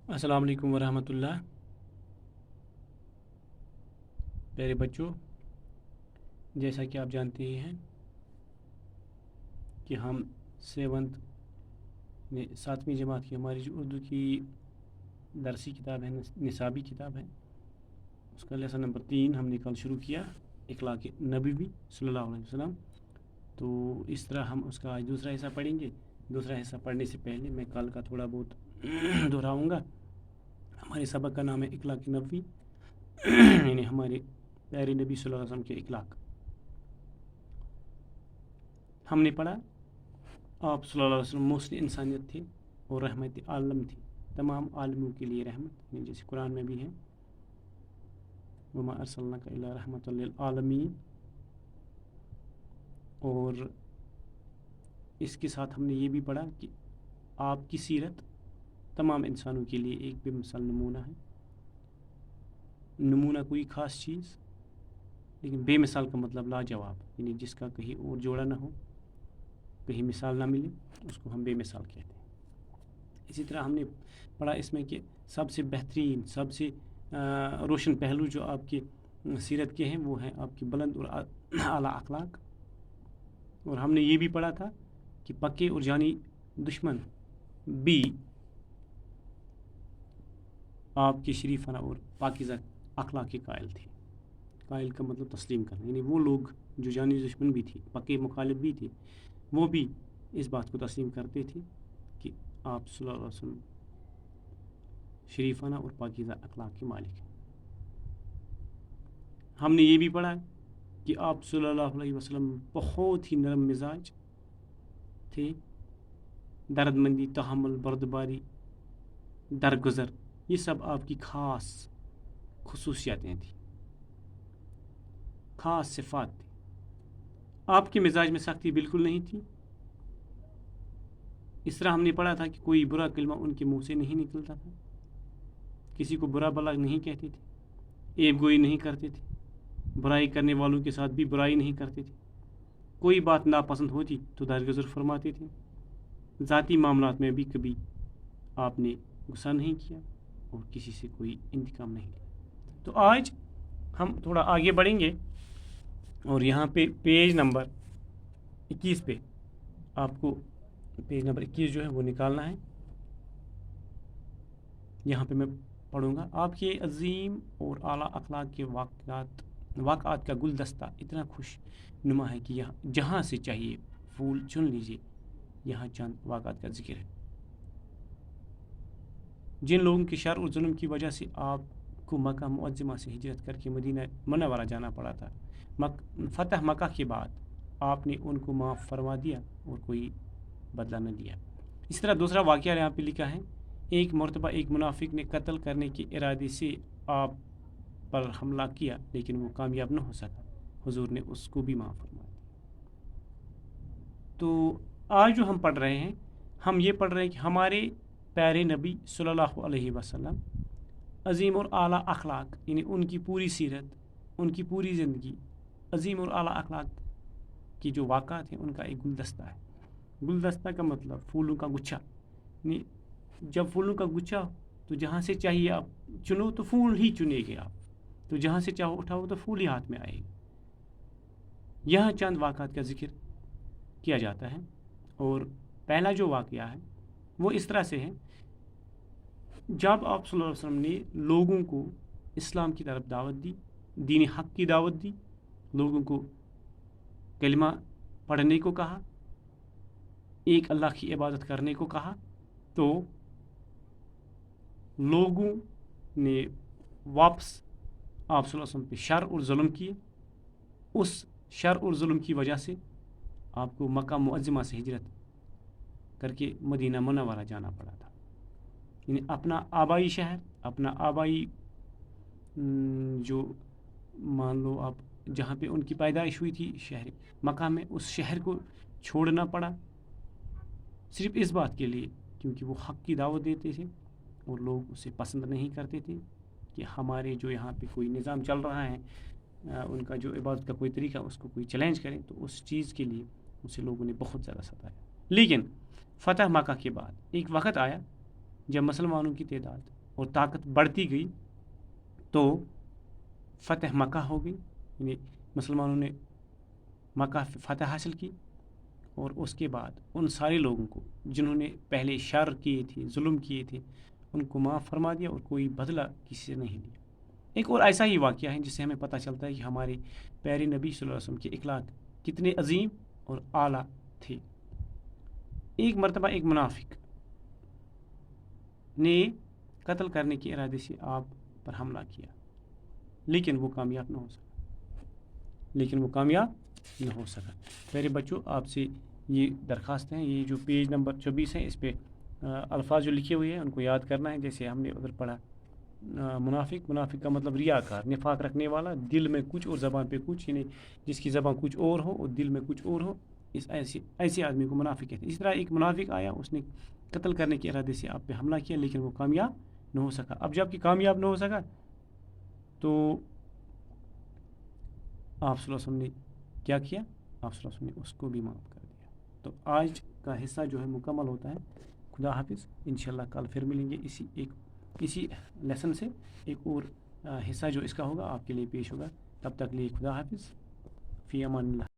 السلام علیکم ورحمۃ اللہ۔ پیارے بچوں، جیسا کہ آپ جانتے ہی ہیں کہ ہم ساتویں جماعت کی ہماری جو اردو کی درسی کتاب ہے، نصابی کتاب ہے، اس کا لیسن نمبر 3 ہم نے کل شروع کیا، اخلاق نبوی صلی اللہ علیہ وسلم۔ تو اس طرح ہم اس کا آج دوسرا حصہ پڑھیں گے۔ دوسرا حصہ پڑھنے سے پہلے میں کل کا تھوڑا بہت دہراؤں گا۔ ہمارے سبق کا نام ہے اخلاق نبوی، یعنی ہمارے پیارے نبی صلی اللہ علیہ وسلم کے اخلاق۔ ہم نے پڑھا آپ صلی اللہ علیہ وسلم موصل انسانیت تھے اور رحمت عالم تھی، تمام عالموں کے لیے رحمت، یعنی جیسے قرآن میں بھی ہے وما ارسلناک الا رحمۃ للعالمین۔ اور اس کے ساتھ ہم نے یہ بھی پڑھا کہ آپ کی سیرت تمام انسانوں کے لیے ایک بے مثال نمونہ ہے۔ نمونہ کوئی خاص چیز، لیکن بے مثال کا مطلب لاجواب، یعنی جس کا کہیں اور جوڑا نہ ہو، کہیں مثال نہ ملے، اس کو ہم بے مثال کہتے ہیں۔ اسی طرح ہم نے پڑھا اس میں کہ سب سے بہترین، سب سے روشن پہلو جو آپ کی سیرت کے ہیں وہ ہیں آپ کی بلند اور اعلیٰ اخلاق۔ اور ہم نے یہ بھی پڑھا تھا کہ پکے اور جانی دشمن بھی آپ کے شریفانہ اور پاکیزہ اخلاق کے قائل تھے۔ قائل کا مطلب تسلیم کرنا، یعنی وہ لوگ جو جانی دشمن بھی تھے، پکے مخالف بھی تھے، وہ بھی اس بات کو تسلیم کرتے تھے کہ آپ صلی اللہ علیہ وسلم شریفانہ اور پاکیزہ اخلاق کے مالک ہیں۔ ہم نے یہ بھی پڑھا کہ آپ صلی اللہ علیہ وسلم بہت ہی نرم مزاج تھے، درد مندی، تحمل، بردباری، درگزر، یہ سب آپ کی خاص خصوصیاتیں تھیں، خاص صفات تھیں۔ آپ کے مزاج میں سختی بالکل نہیں تھی۔ اس طرح ہم نے پڑھا تھا کہ کوئی برا کلمہ ان کے منہ سے نہیں نکلتا تھا، کسی کو برا بھلا نہیں کہتے تھے، عیب گوئی نہیں کرتے تھے، برائی کرنے والوں کے ساتھ بھی برائی نہیں کرتے تھے، کوئی بات ناپسند ہوتی تو درگزر فرماتے تھے، ذاتی معاملات میں بھی کبھی آپ نے غصہ نہیں کیا اور کسی سے کوئی انتقام نہیں لیا۔ تو آج ہم تھوڑا آگے بڑھیں گے اور یہاں پہ پیج نمبر 21 پہ آپ کو پیج نمبر 21 جو ہے وہ نکالنا ہے۔ یہاں پہ میں پڑھوں گا، آپ کے عظیم اور اعلیٰ اخلاق کے واقعات کا گلدستہ اتنا خوش نما ہے کہ جہاں سے چاہیے پھول چن لیجیے، یہاں چند واقعات کا ذکر ہے۔ جن لوگوں کے شر اور ظلم کی وجہ سے آپ کو مکہ معظمہ سے ہجرت کر کے مدینہ منورہ جانا پڑا تھا، فتح مکہ کے بعد آپ نے ان کو معاف فرما دیا اور کوئی بدلہ نہ دیا۔ اس طرح دوسرا واقعہ یہاں پہ لکھا ہے، ایک مرتبہ ایک منافق نے قتل کرنے کے ارادے سے آپ پر حملہ کیا، لیکن وہ کامیاب نہ ہو سکا، حضور نے اس کو بھی معاف فرما دیا۔ تو آج جو ہم پڑھ رہے ہیں، ہم یہ پڑھ رہے ہیں کہ ہمارے پیارے نبی صلی اللہ علیہ وسلم عظیم اور اعلیٰ اخلاق، یعنی ان کی پوری سیرت، ان کی پوری زندگی عظیم اور اعلیٰ اخلاق کی جو واقعات ہیں ان کا ایک گلدستہ ہے۔ گلدستہ کا مطلب پھولوں کا گچھا، یعنی جب پھولوں کا گچھا تو جہاں سے چاہیے آپ چنو تو پھول ہی چنے گے آپ، تو جہاں سے چاہو اٹھاؤ تو پھول ہی ہاتھ میں آئے گا۔ یہاں چند واقعات کا ذکر کیا جاتا ہے، اور پہلا جو واقعہ ہے وہ اس طرح سے ہے، جب آپ صلی اللہ علیہ وسلم نے لوگوں کو اسلام کی طرف دعوت دی، دین حق کی دعوت دی، لوگوں کو کلمہ پڑھنے کو کہا، ایک اللہ کی عبادت کرنے کو کہا، تو لوگوں نے واپس آپ صلی اللہ علیہ وسلم پہ شر اور ظلم کیے۔ اس شر اور ظلم کی وجہ سے آپ کو مکہ معظمہ سے ہجرت کر کے مدینہ منورہ جانا پڑا تھا، یعنی اپنا آبائی شہر، اپنا آبائی جو مان لو آپ جہاں پہ ان کی پیدائش ہوئی تھی شہر مکہ میں، اس شہر کو چھوڑنا پڑا، صرف اس بات کے لیے کیونکہ وہ حق کی دعوت دیتے تھے اور لوگ اسے پسند نہیں کرتے تھے کہ ہمارے جو یہاں پہ کوئی نظام چل رہا ہے، ان کا جو عبادت کا کوئی طریقہ اس کو کوئی چیلنج کرے، تو اس چیز کے لیے اسے لوگوں نے بہت زیادہ ستایا۔ لیکن فتح مکہ کے بعد ایک وقت آیا جب مسلمانوں کی تعداد اور طاقت بڑھتی گئی تو فتح مکہ ہو گئی، یعنی مسلمانوں نے مکہ فتح حاصل کی، اور اس کے بعد ان سارے لوگوں کو جنہوں نے پہلے شر کیے تھے، ظلم کیے تھے، ان کو معاف فرما دیا اور کوئی بدلہ کسی سے نہیں لیا۔ ایک اور ایسا ہی واقعہ ہے جس سے ہمیں پتہ چلتا ہے کہ ہمارے پیارے نبی صلی اللہ علیہ وسلم کے اخلاق کتنے عظیم اور اعلیٰ تھے۔ ایک مرتبہ ایک منافق نے قتل کرنے کے ارادے سے آپ پر حملہ کیا، لیکن وہ کامیاب نہ ہو سکا۔ پیارے بچوں، آپ سے یہ درخواست ہے، یہ جو پیج نمبر 24 ہے اس پہ الفاظ جو لکھے ہوئے ہیں ان کو یاد کرنا ہے۔ جیسے ہم نے ادھر پڑھا منافق کا مطلب ریاکار، نفاق رکھنے والا، دل میں کچھ اور زبان پہ کچھ، یعنی جس کی زبان کچھ اور ہو اور دل میں کچھ اور ہو، ایسے آدمی کو منافق کہتے ہیں۔ اس طرح ایک منافق آیا، اس نے قتل کرنے کے ارادے سے آپ پہ حملہ کیا، لیکن وہ کامیاب نہ ہو سکا۔ اب جب کہ کامیاب نہ ہو سکا تو آپ صلی اللہ علیہ وسلم نے کیا کیا؟ آپ صلی اللہ علیہ وسلم نے اس کو بھی معاف کر دیا۔ تو آج کا حصہ جو ہے مکمل ہوتا ہے۔ خدا حافظ، انشاءاللہ کل پھر ملیں گے اسی لیسن سے۔ ایک اور حصہ جو اس کا ہوگا آپ کے لیے پیش ہوگا۔ تب تک لیے خدا حافظ، فی امان اللہ۔